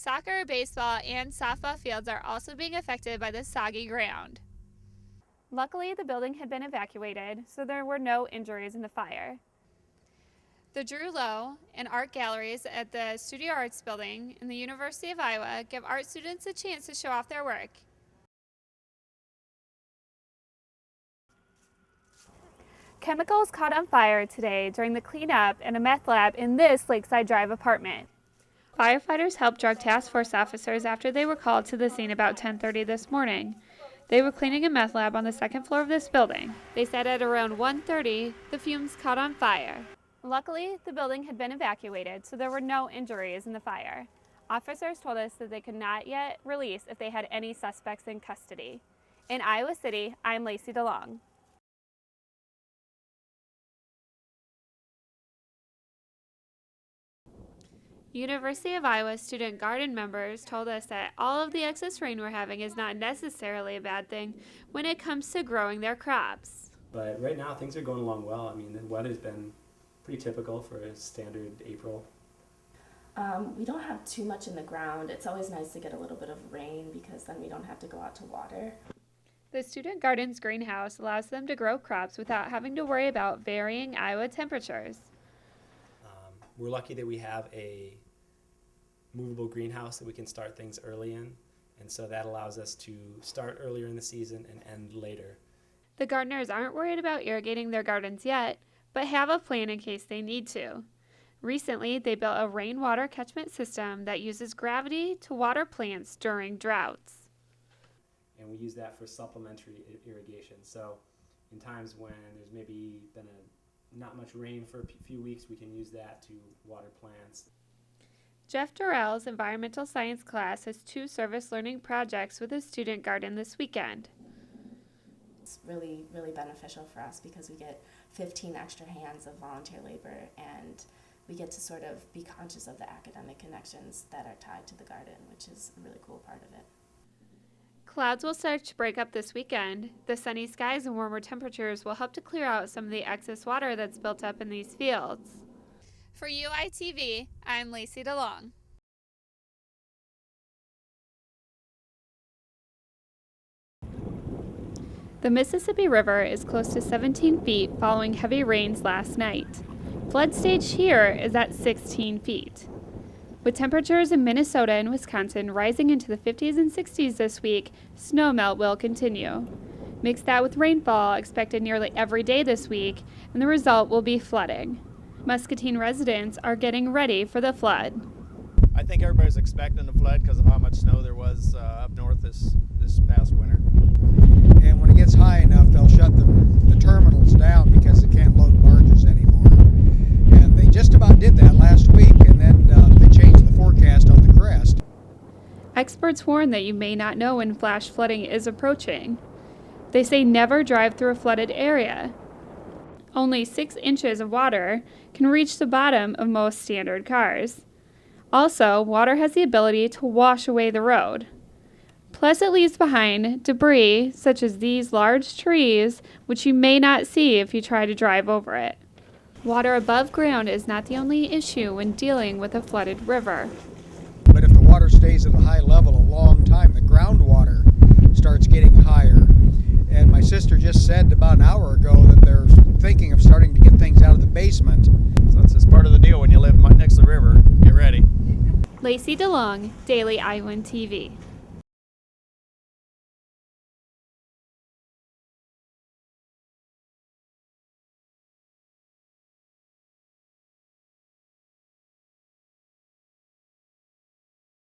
Soccer, baseball, and softball fields are also being affected by the soggy ground. Luckily, the building had been evacuated, so there were no injuries in the fire. The Drew Lowe and art galleries at the Studio Arts Building in the University of Iowa give art students a chance to show off their work. Chemicals caught on fire today during the cleanup in a meth lab in this Lakeside Drive apartment. Firefighters helped drug task force officers after they were called to the scene about 10:30 this morning. They were cleaning a meth lab on the second floor of this building. They said at around 1:30, the fumes caught on fire. Luckily, the building had been evacuated, so there were no injuries in the fire. Officers told us that they could not yet release if they had any suspects in custody. In Iowa City, I'm Layce DeLong. University of Iowa student garden members told us that all of the excess rain we're having is not necessarily a bad thing when it comes to growing their crops. But right now things are going along well. I mean, the weather's been pretty typical for a standard April. We don't have too much in the ground. It's always nice to get a little bit of rain because then we don't have to go out to water. The student garden's greenhouse allows them to grow crops without having to worry about varying Iowa temperatures. We're lucky that we have a movable greenhouse that we can start things early in, and so that allows us to start earlier in the season and end later. The gardeners aren't worried about irrigating their gardens yet, but have a plan in case they need to. Recently, they built a rainwater catchment system that uses gravity to water plants during droughts. And we use that for supplementary irrigation. So in times when there's maybe been not much rain for a few weeks, we can use that to water plants. Jeff Durrell's environmental science class has 2 service learning projects with his student garden this weekend. It's really, really beneficial for us because we get 15 extra hands of volunteer labor and we get to sort of be conscious of the academic connections that are tied to the garden, which is a really cool part of it. Clouds will start to break up this weekend. The sunny skies and warmer temperatures will help to clear out some of the excess water that's built up in these fields. For UITV, I'm Layce DeLong. The Mississippi River is close to 17 feet following heavy rains last night. Flood stage here is at 16 feet. With temperatures in Minnesota and Wisconsin rising into the 50s and 60s this week, snowmelt will continue. Mix that with rainfall expected nearly every day this week, and the result will be flooding. Muscatine residents are getting ready for the flood. I think everybody's expecting a flood because of how much snow there was up north this past winter. And when it gets high enough, they'll shut the terminals down because they can't load barges anymore. And they just about did that last week, and then they changed the forecast on the crest. Experts warn that you may not know when flash flooding is approaching. They say never drive through a flooded area. Only 6 inches of water can reach the bottom of most standard cars. Also, water has the ability to wash away the road. Plus, it leaves behind debris such as these large trees, which you may not see if you try to drive over it. Water above ground is not the only issue when dealing with a flooded river. But if the water stays at a high level a long time, the groundwater starts getting higher. And my sister just said about an hour ago that they're thinking of starting to get things out of the basement. So that's just part of the deal when you live next to the river. Get ready. Layce DeLong, Daily Iowan TV.